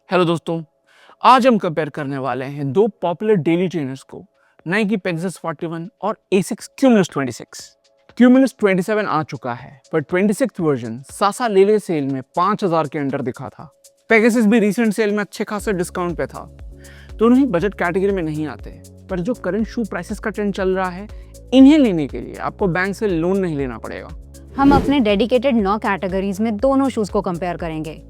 Hello दोस्तों, आज हम कंपेयर करने वाले हैं दो पॉपुलर डेली ट्रेनर्स को, नाइकी पेगासस 41 और एसिक्स क्यूमुलस 26। क्यूमुलस 27 आ चुका है पर 26th वर्जन सासा लेले सेल में 5000 के अंडर दिखा था। पेगासस भी रिसेंट सेल में अच्छे खासे डिस्काउंट पे था। दोनों ही बजट कैटेगरी में नहीं आते, पर जो करंट शू प्राइसेस का ट्रेंड चल रहा है, इन्हें लेने के लिए आपको बैंक से लोन नहीं लेना पड़ेगा। हम अपने डेडिकेटेड 9 कैटेगरीज में दोनों शूज को कंपेयर करेंगे।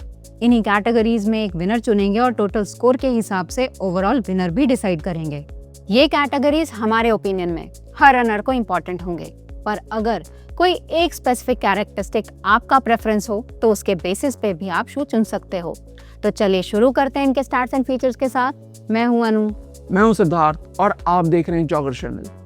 इन्हीं कैटेगरीज में एक विनर चुनेंगे और टोटल स्कोर के हिसाब से ओवरऑल विनर भी डिसाइड करेंगे। ये कैटेगरीज हमारे ओपिनियन में हर रनर को इम्पोर्टेंट होंगे, पर अगर कोई एक स्पेसिफिक कैरेक्टरिस्टिक आपका प्रेफरेंस हो तो उसके बेसिस पे भी आप शू चुन सकते हो। तो चलिए शुरू करते हैं इनके स्टैट्स एंड फीचर्स के साथ। मैं हूं अनु। मैं हूं सिद्धार्थ और आप देख रहे हैं जॉगर चैनल।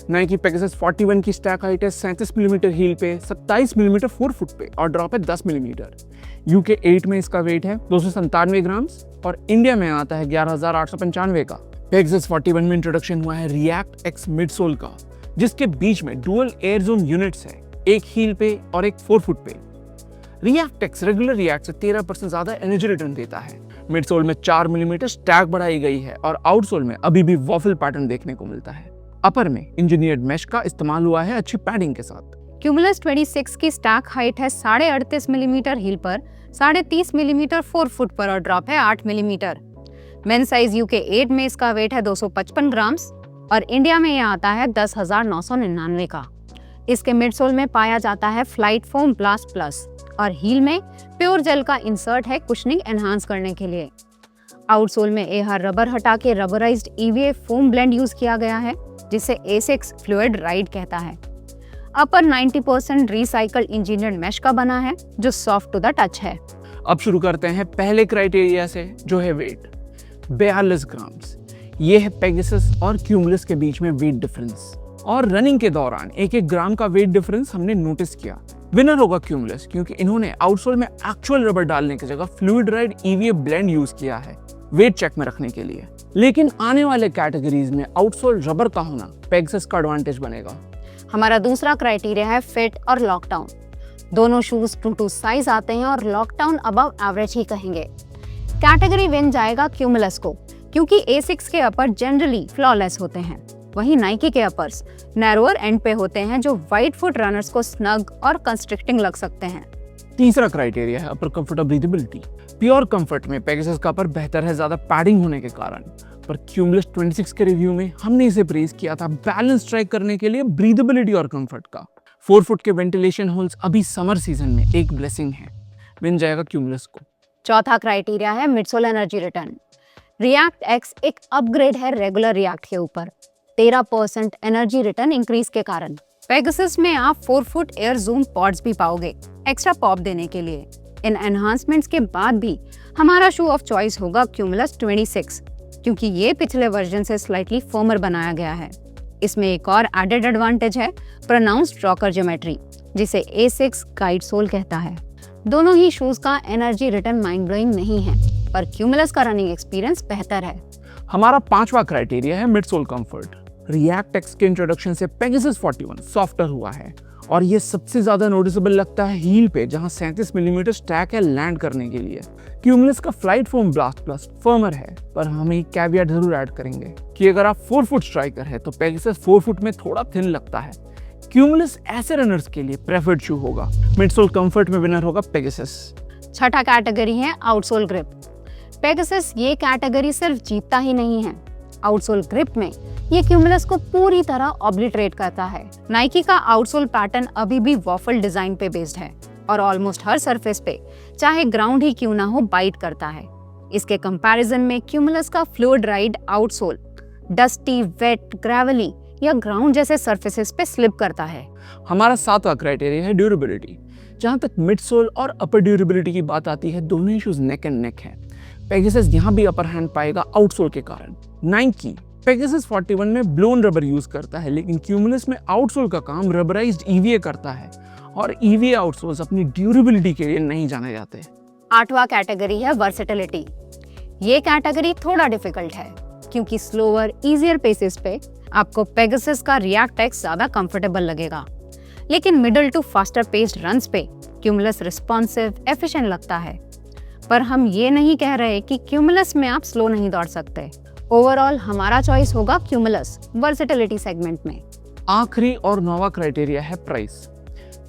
नाइकी पेगासस 41 की स्टैक हाइट है 37 मिलीमीटर हील पे, 27 मिलीमीटर 4 फुट पे और ड्रॉप है 10 मिलीमीटर। यूके 8 में इसका वेट है 297 ग्राम्स और इंडिया में आता है 11,895 का। पेगासस 41 में इंट्रोडक्शन हुआ है रिएक्ट एक्स मिडसोल का, जिसके बीच में डुअल एयर जोन यूनिट्स है, एक हील पे और एक 4 फुट पे। रिएक्ट एक्स रेगुलर रिएक्ट से 13% ज्यादा एनर्जी रिटर्न देता है। मिडसोल में 4 मिलीमीटर स्टैक बढ़ाई गई है और आउटसोल में अभी भी वॉफल पैटर्न देखने को मिलता है। अपर में इंजीनियर्ड मैश का इस्तेमाल हुआ है अच्छी पैडिंग के साथ। क्यूमुलस 26 की स्टैक हाइट है 38.5 मिलीमीटर हील पर, 30.5 मिलीमीटर 4 फुट पर और ड्रॉप है 8 मिलीमीटर। मेन साइज यूके 8 में इसका वेट है 255 ग्राम्स और इंडिया में यह आता है 10,999 का। इसके मिडसोल में पाया जाता है फ्लाइट फोम ब्लास्ट प्लस और हील में प्योर जेल का इंसर्ट है कुशनिंग एनहांस करने के लिए। आउटसोल में एहर रबर हटा के rubberised EVA foam blend use किया गया है, जिसे एसिक्स फ्लूइड राइड कहता है। अपर 90% रिसाइकल्ड इंजीनियर्ड मैश का बना है, जो सॉफ्ट टू द टच है। अब शुरू करते हैं पहले क्राइटेरिया से, जो है वेट 42 ग्राम्स। ये है पेगासस और क्यूमुलस के बीच में वेट डिफरेंस, और रनिंग के दौरान 1-1 ग्राम का वेट डिफरेंस हमने नोटिस किया। विनर होगा क्यूमुलस, क्योंकि इन्होंने आउटसोल में एक्चुअल रबर डालने की जगह fluid ride EVA blend use किया है वेट चेक में रखने के लिए। लेकिन आने वाले कैटेगरीज में आउटसोल रबर का होना पेगासस का एडवांटेज बनेगा। हमारा दूसरा क्राइटेरिया है फिट और लॉकडाउन। दोनों शूज ट्रू टू साइज आते हैं और लॉकडाउन अबव एवरेज ही कहेंगे। कैटेगरी विन जाएगा क्यूमुलस को, क्योंकि एसिक्स के अपर जनरली फ्लॉलेस होते हैं, वहीं नाइकी के अपर्स नैरोअर एंड पे होते हैं, जो वाइड फुट रनर्स को स्नग और कंस्ट्रिक्टिंग लग सकते हैं। तीसरा क्राइटेरिया है अपर कंफर्ट और ब्रीदेबिलिटी। प्योर कंफर्ट में पेगासस का अपर बेहतर है ज्यादा पैडिंग होने के कारण, पर क्यूमुलस 26 के रिव्यू में हमने इसे प्रेज किया था बैलेंस स्ट्राइक करने के लिए ब्रीदेबिलिटी और कंफर्ट का। 4 फुट के वेंटिलेशन होल्स अभी समर सीजन में एक ब्लेसिंग है। विन जाएगा क्यूमुलस को। चौथा क्राइटेरिया है midsole energy return. React x एक अपग्रेड है रेगुलर रिएक्ट के ऊपर, 13% एनर्जी रिटर्न इंक्रीज के कारण। पेगासस में आप 4 फुट एयर जूम पॉड्स भी पाओगे एक्स्ट्रा पॉप देने के लिए। इन एनहांसमेंट्स के बाद भी हमारा शू ऑफ चॉइस होगा क्यूमुलस 26, क्योंकि ये पिछले वर्जन से स्लाइटली फर्मर बनाया गया है। इसमें एक और एडेड एडवांटेज है प्रोनाउंस्ड रॉकर ज्योमेट्री, जिसे एसिक्स गाइड सोल कहता है। दोनों ही शूज का एनर्जी रिटर्न माइंड ब्लोइंग नहीं है, पर क्यूमुलस का रनिंग एक्सपीरियंस बेहतर है। हमारा पांचवा क्राइटेरिया है मिडसोल कंफर्ट। रिएक्ट एक्स के इंट्रोडक्शन से पेगासस 41 सॉफ्टर हुआ है, और ये सबसे ज्यादा नोटिसेबल लगता है हील पे, जहां 37 मिलीमीटर स्टैक है लैंड करने के लिए। क्यूमुलस का flight foam blast plus firmer है, पर हम एक कैविएट जरूर ऐड करेंगे कि अगर आप 4 फुट स्ट्राइकर है तो पेगासस 4 फुट में थोड़ा थिन लगता है। क्यूमुलस ऐसे रनर्स के लिए प्रेफर्ड शू होगा। मिडसोल कंफर्ट में विनर होगा पेगासस। छठा कैटेगरी है आउटसोल ग्रिप। पेगासस ये कैटेगरी सिर्फ जीतता ही नहीं है, आउटसोल ग्रिप में ये क्यूमुलस को पूरी तरह ऑब्लिटरेट करता है। नाइकी का आउटसोल पैटर्न अभी भी वॉफल डिजाइन पे बेस्ड है और ऑलमोस्ट हर सरफेस पे, चाहे ग्राउंड ही क्यों ना हो, बाइट करता है। इसके कंपैरिजन में क्यूमुलस का fluid ride outsole dusty, wet, gravelly या ग्राउंड जैसे सरफेसेस पे स्लिप करता है। हमारा सातवां क्राइटेरिया है ड्यूरेबिलिटी। जहां तक मिडसोल और अपर ड्यूरेबिलिटी की बात आती है, दोनों ही शूज नेक एंड नेक है। पेगासस यहाँ भी अपर हैंड पाएगा आउटसोल के कारण। नाइकी पेगासस 41 में ब्लोन रबर यूज करता है, लेकिन क्यूमुलस में आउटसोल का काम रबराइज्ड ईवीए करता है, और ईवीए आउटसोल्स अपनी ड्यूरेबिलिटी के लिए नहीं जाने जाते। आठवां कैटेगरी है वर्सेटिलिटी। ये कैटेगरी थोड़ा डिफिकल्ट है, क्योंकि स्लोअर इजियर पेसेस पे आपको पेगासस का रिएक्ट एक्स ज्यादा कंफर्टेबल लगेगा। लेकिन middle to faster paced runs पे क्यूमुलस रिस्पॉन्सिव, एफिशिएंट लगता है। पर हम ये नहीं कह रहे कि क्यूमुलस में आप स्लो नहीं दौड़ सकते। ओवरऑल हमारा चॉइस होगा क्यूमुलस वर्सेटिलिटी सेगमेंट में। आखिरी और नौवां क्राइटेरिया है प्राइस।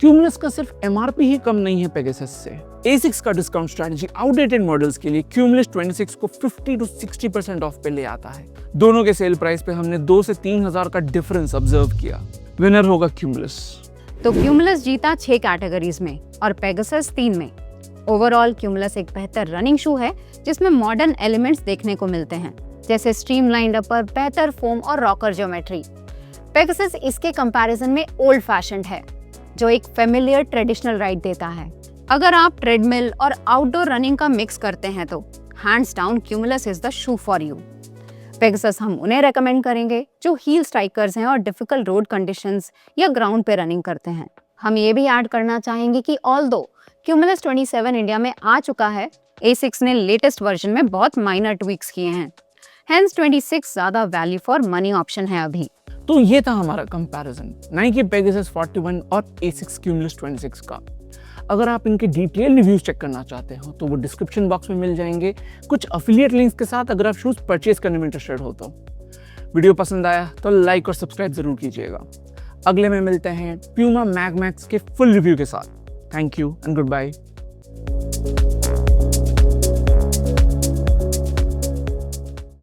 क्यूमुलस का सिर्फ एमआरपी ही कम नहीं है पेगासस से। A6 का डिस्काउंट स्ट्रेटजी आउटडेटेड मॉडल्स के लिए क्यूमुलस 26 को 50 to 60% ऑफ पे ले आता है। दोनों के सेल प्राइस पे हमने 2 से 3 हजार का डिफरेंस ऑब्जर्व किया। विनर होगा क्यूमुलस। तो क्यूमुलस जीता 6 कैटेगरीज में और पेगासस 3 में। ओवरऑल क्यूमुलस एक बेहतर रनिंग शू है जिसमें मॉडर्न एलिमेंट्स देखने को मिलते हैं, जैसे स्ट्रीमलाइंड अपर, बेहतर फोम और रॉकर ज्योमेट्री। पेगासस इसके कंपैरिजन में ओल्ड फैशन्ड है, जो एक फेमिलियर ट्रेडिशनल राइड देता है। अगर आप ट्रेडमिल और आउटडोर रनिंग का मिक्स करते हैं तो hands down cumulus is the shoe for you. Pegasus हम उन्हें रेकमेंड करेंगे जो हील स्ट्राइकर्स हैं और डिफिकल्ट रोड कंडीशंस या ग्राउंड पे रनिंग करते हैं। हम ये भी ऐड करना चाहेंगे कि ऑल्दो क्यूमुलस 27 इंडिया में आ चुका है, A6 ने लेटेस्ट वर्जन में बहुत माइनर ट्वीक्स किए हैं। हेंस 26 ज्यादा वैल्यू फॉर मनी ऑप्शन है अभी। तो ये था हमारा कंपैरिजन नाइकी पेगासस 41 और A6 क्यूमुलस 26 का। अगर आप इनके डिटेल रिव्यूज चेक करना चाहते हो तो वो डिस्क्रिप्शन बॉक्स में मिल जाएंगे, कुछ अफिलिएट लिंक्स के साथ, अगर आप शूज परचेज करने में इंटरेस्टेड हो तो। वीडियो पसंद आया तो लाइक और सब्सक्राइब जरूर कीजिएगा। अगले में मिलते हैं प्यूमा मैग मैक्स के फुल रिव्यू के साथ। Thank you and good bye.